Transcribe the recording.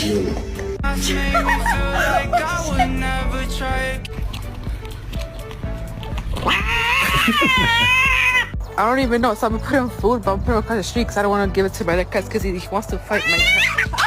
I don't even know, so I'm gonna put him food, but I'm putting him across the street because I don't want to give it to my other cats because he wants to fight my cat.